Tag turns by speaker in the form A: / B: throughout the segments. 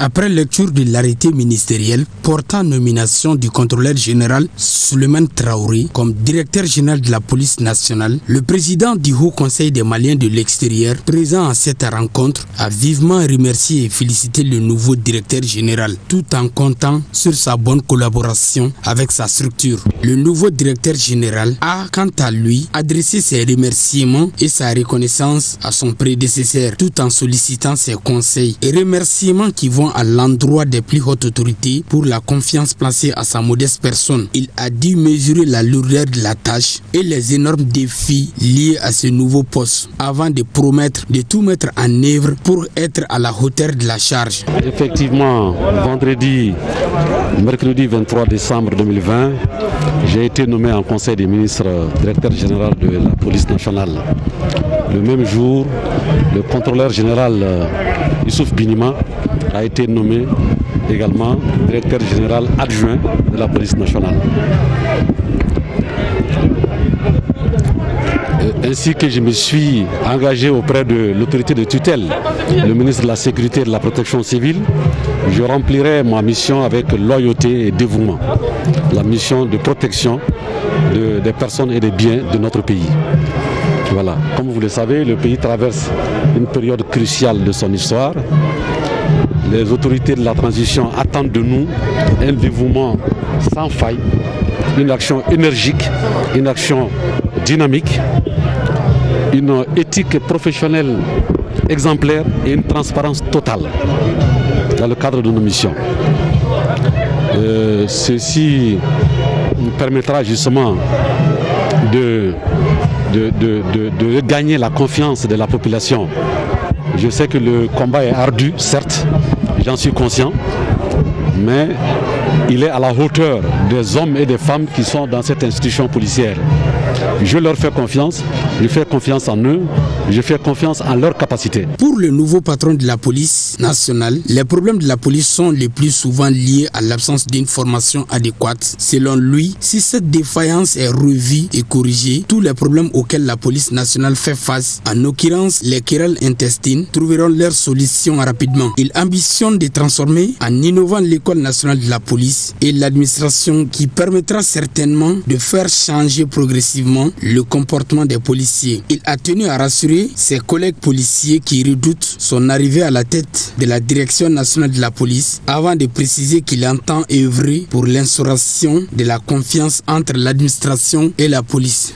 A: Après lecture de l'arrêté ministériel portant nomination du contrôleur général Souleymane Traoré comme directeur général de la police nationale, le président du Haut Conseil des Maliens de l'extérieur, présent à cette rencontre, a vivement remercié et félicité le nouveau directeur général, tout en comptant sur sa bonne collaboration avec sa structure. Le nouveau directeur général a, quant à lui, adressé ses remerciements et sa reconnaissance à son prédécesseur, tout en sollicitant ses conseils et remerciements qui vont à l'endroit des plus hautes autorités pour la confiance placée à sa modeste personne. Il a dû mesurer la lourdeur de la tâche et les énormes défis liés à ce nouveau poste avant de promettre de tout mettre en œuvre pour être à la hauteur de la charge.
B: Effectivement, mercredi 23 décembre 2020, j'ai été nommé en Conseil des ministres directeur général de la police nationale. Le même jour, le contrôleur général Youssouf Binima a été nommé également directeur général adjoint de la police nationale. Ainsi que je me suis engagé auprès de l'autorité de tutelle, le ministre de la Sécurité et de la Protection civile, je remplirai ma mission avec loyauté et dévouement, la mission de protection des personnes et des biens de notre pays. Voilà. Comme vous le savez, le pays traverse une période cruciale de son histoire. Les autorités de la transition attendent de nous un dévouement sans faille, une action énergique, une action dynamique, une éthique professionnelle exemplaire et une transparence totale dans le cadre de nos missions. Ceci nous permettra justement de gagner la confiance de la population. Je sais que le combat est ardu, certes, j'en suis conscient, mais il est à la hauteur des hommes et des femmes qui sont dans cette institution policière. Je leur fais confiance, je fais confiance en eux, je fais confiance en leur capacité.
A: Pour le nouveau patron de la police nationale, les problèmes de la police sont les plus souvent liés à l'absence d'une formation adéquate. Selon lui, si cette défaillance est revue et corrigée, tous les problèmes auxquels la police nationale fait face, en l'occurrence les querelles intestines, trouveront leur solution rapidement. Il ambitionne de transformer en innovant l'école nationale de la police et l'administration qui permettra certainement de faire changer progressivement le comportement des policiers. Il a tenu à rassurer ses collègues policiers qui redoutent son arrivée à la tête de la direction nationale de la police avant de préciser qu'il entend œuvrer pour l'instauration de la confiance entre l'administration et la police.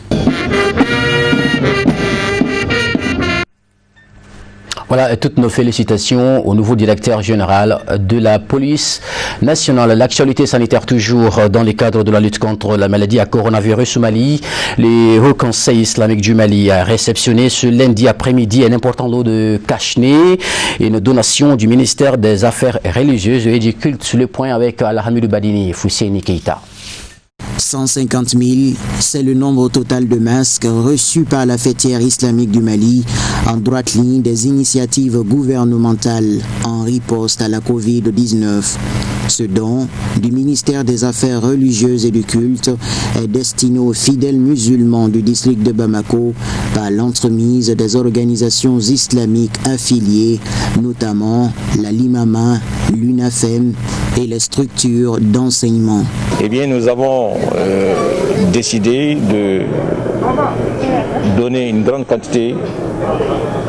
C: Voilà, toutes nos félicitations au nouveau directeur général de la police nationale. L'actualité sanitaire toujours dans le cadre de la lutte contre la maladie à coronavirus au Mali. Le Haut Conseil islamique du Mali a réceptionné ce lundi après-midi un important lot de cache-nez et une donation du ministère des Affaires religieuses et du culte. Sur le point avec Alhamidou Badini et Fousseini Keita.
D: 150 000, c'est le nombre total de masques reçus par la fêtière islamique du Mali en droite ligne des initiatives gouvernementales en riposte à la Covid-19. Ce don du ministère des Affaires religieuses et du culte est destiné aux fidèles musulmans du district de Bamako par l'entremise des organisations islamiques affiliées, notamment la Limama, l'UNAFEM et les structures d'enseignement.
E: Eh bien, nous avons décidé de donner une grande quantité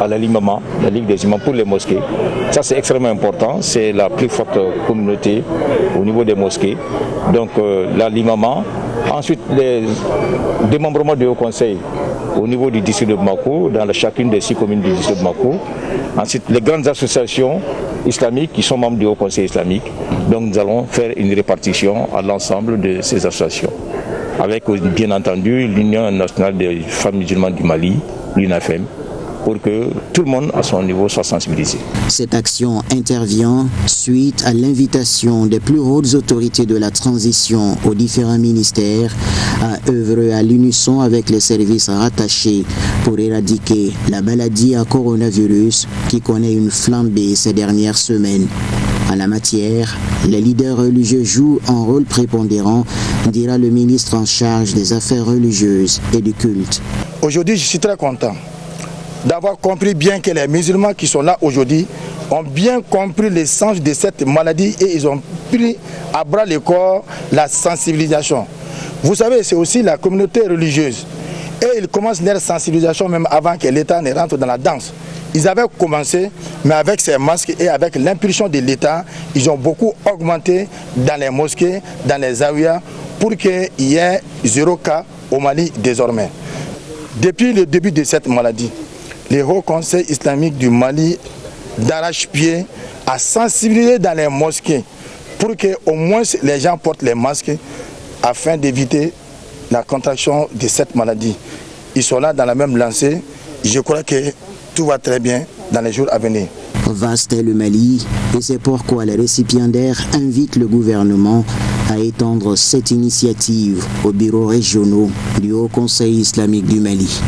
E: à la Limama, la Ligue des imams, pour les mosquées. Ça, c'est extrêmement important. C'est la plus forte communauté au niveau des mosquées. Donc, la Limama. Ensuite, les démembrements du Haut Conseil au niveau du district de Bamako, dans chacune des 6 communes du district de Bamako. Ensuite, les grandes associations islamiques qui sont membres du Haut Conseil islamique. Donc, nous allons faire une répartition à l'ensemble de ces associations. Avec, bien entendu, l'Union nationale des femmes musulmanes du Mali, l'UNAFEM, pour que tout le monde à son niveau soit sensibilisé.
D: Cette action intervient suite à l'invitation des plus hautes autorités de la transition aux différents ministères à œuvrer à l'unisson avec les services rattachés pour éradiquer la maladie à coronavirus qui connaît une flambée ces dernières semaines. En la matière, les leaders religieux jouent un rôle prépondérant, dira le ministre en charge des Affaires religieuses et du culte.
F: Aujourd'hui, je suis très content d'avoir compris bien que les musulmans qui sont là aujourd'hui ont bien compris l'essence de cette maladie et ils ont pris à bras le corps la sensibilisation. Vous savez, c'est aussi la communauté religieuse. Et ils commencent leur sensibilisation même avant que l'État ne rentre dans la danse. Ils avaient commencé, mais avec ces masques et avec l'impulsion de l'État, ils ont beaucoup augmenté dans les mosquées, dans les zawiyas, pour qu'il y ait 0 cas au Mali désormais. Depuis le début de cette maladie, le Haut Conseil islamique du Mali d'arrache-pied a sensibilisé dans les mosquées pour que au moins les gens portent les masques afin d'éviter la contraction de cette maladie. Ils sont là dans la même lancée. Je crois que tout va très bien dans les jours à venir.
D: Vaste est le Mali et c'est pourquoi les récipiendaires invitent le gouvernement à étendre cette initiative aux bureaux régionaux du Haut Conseil islamique du Mali.